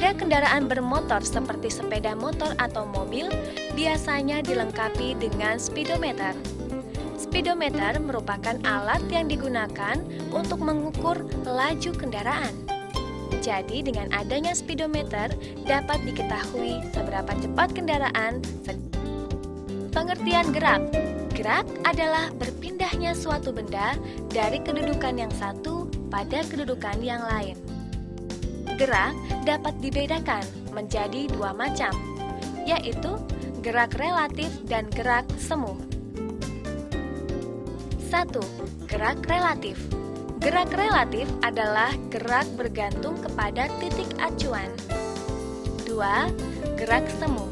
Pada kendaraan bermotor seperti sepeda motor atau mobil, biasanya dilengkapi dengan speedometer. Speedometer merupakan alat yang digunakan untuk mengukur laju kendaraan. Jadi, dengan adanya speedometer dapat diketahui seberapa cepat kendaraan. Pengertian gerak. Gerak adalah berpindahnya suatu benda dari kedudukan yang satu pada kedudukan yang lain. Gerak dapat dibedakan menjadi dua macam, yaitu gerak relatif dan gerak semu. 1. Gerak relatif. Gerak relatif adalah gerak bergantung kepada titik acuan. 2. Gerak semu.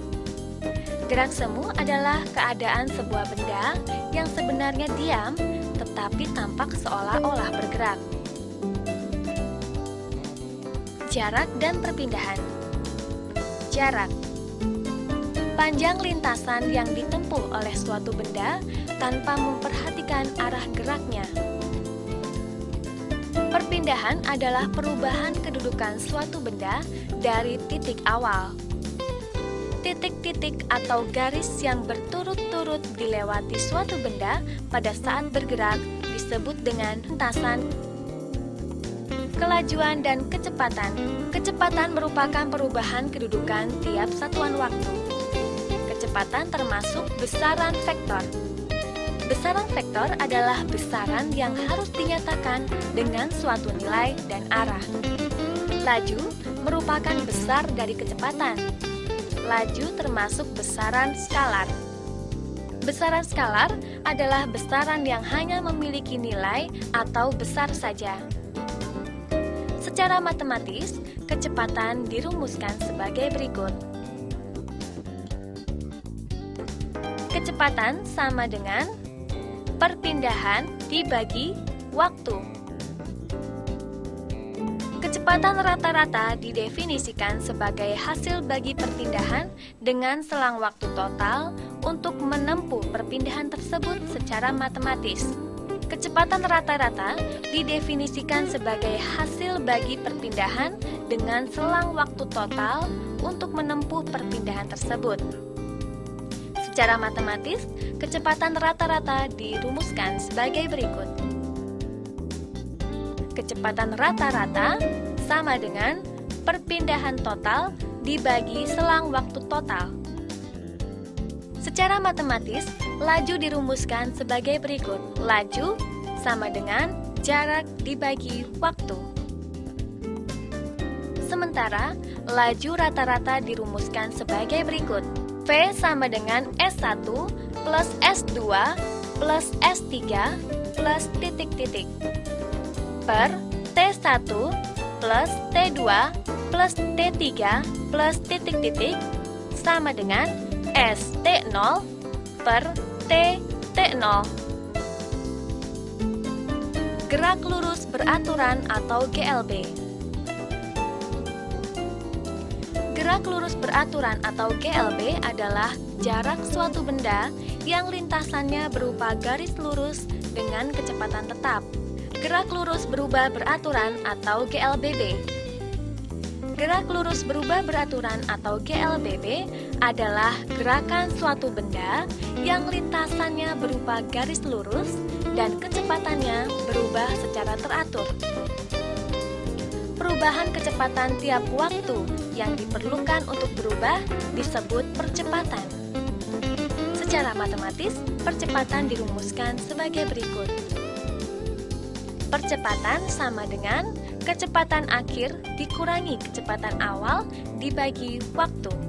Gerak semu adalah keadaan sebuah benda yang sebenarnya diam tetapi tampak seolah-olah bergerak. Jarak dan perpindahan. Jarak. Panjang lintasan yang ditempuh oleh suatu benda tanpa memperhatikan arah geraknya. Perpindahan adalah perubahan kedudukan suatu benda dari titik awal. Titik-titik atau garis yang berturut-turut dilewati suatu benda pada saat bergerak disebut dengan lintasan. Kelajuan dan kecepatan. Kecepatan merupakan perubahan kedudukan tiap satuan waktu. Kecepatan termasuk besaran vektor. Besaran vektor adalah besaran yang harus dinyatakan dengan suatu nilai dan arah. Laju merupakan besar dari kecepatan. Laju termasuk besaran skalar. Besaran skalar adalah besaran yang hanya memiliki nilai atau besar saja. Secara matematis, kecepatan dirumuskan sebagai berikut. Kecepatan sama dengan perpindahan dibagi waktu. Kecepatan rata-rata didefinisikan sebagai hasil bagi perpindahan dengan selang waktu total untuk menempuh perpindahan tersebut secara matematis. Kecepatan rata-rata didefinisikan sebagai hasil bagi perpindahan dengan selang waktu total untuk menempuh perpindahan tersebut. Secara matematis, kecepatan rata-rata dirumuskan sebagai berikut. Kecepatan rata-rata sama dengan perpindahan total dibagi selang waktu total. Secara matematis, laju dirumuskan sebagai berikut. Laju sama dengan jarak dibagi waktu. Sementara, laju rata-rata dirumuskan sebagai berikut. V sama dengan S1 plus S2 plus S3 plus titik-titik per T1 plus T2 plus T3 plus titik-titik sama dengan ST0 per TT0. Gerak lurus beraturan atau GLB. Gerak lurus beraturan atau GLB adalah jarak suatu benda yang lintasannya berupa garis lurus dengan kecepatan tetap. Gerak lurus berubah beraturan atau GLBB. Gerak lurus berubah beraturan atau GLBB adalah gerakan suatu benda yang lintasannya berupa garis lurus dan kecepatannya berubah secara teratur. Perubahan kecepatan tiap waktu yang diperlukan untuk berubah disebut percepatan. Secara matematis, percepatan dirumuskan sebagai berikut. Percepatan sama dengan kecepatan akhir dikurangi kecepatan awal dibagi waktu.